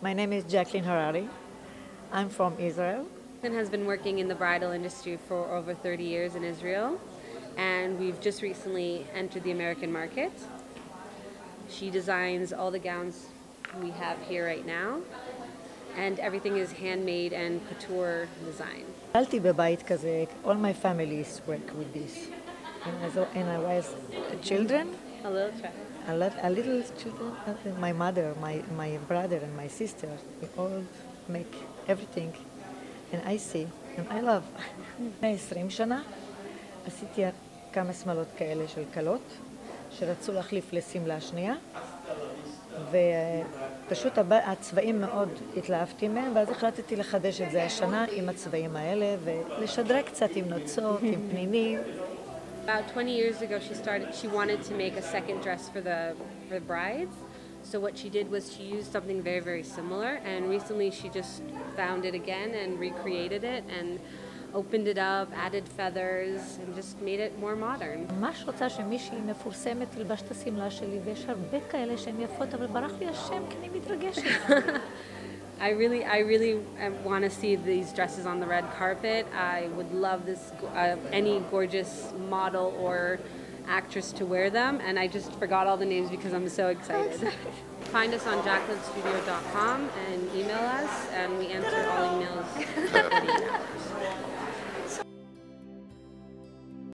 My name is Jacqueline Harari. I'm from Israel. Jacqueline has been working in the bridal industry for over 30 years in Israel, and we've just recently entered the American market. She designs all the gowns we have here right now, and everything is handmade and couture design. גדלתי בבית כזה, all my families work with this. And I was children, A little try. a little children, my mother, my brother and my sister, we all make everything. And I see, and I love. לפני 20 שנה עשיתי כמה שמלות כאלה של כלות, שרצו להחליף לשמלה שנייה, ופשוט הצבעים מאוד התלהבתי מהם, ואז החלטתי לחדש את זה השנה עם הצבעים האלה, ולשדרג קצת עם נוצות, עם פנינים. About 20 years ago, she wanted to make a second dress for the brides. So what she did was she used something very, very similar, and recently she just found it again and recreated it and opened it up, added feathers, and just made it more modern. ממש רוצה שמישהי מפורסמת תלבש את השמלה שלי, ויש הרבה כאלה שהן יפות, אבל ברח לי השם כי אני מתרגשת. I really want to see these dresses on the red carpet. I would love any gorgeous model or actress to wear them, and I just forgot all the names because I'm so excited. Find us on jacquelinestudio.com and email us, and we answer all emails within 48 hours.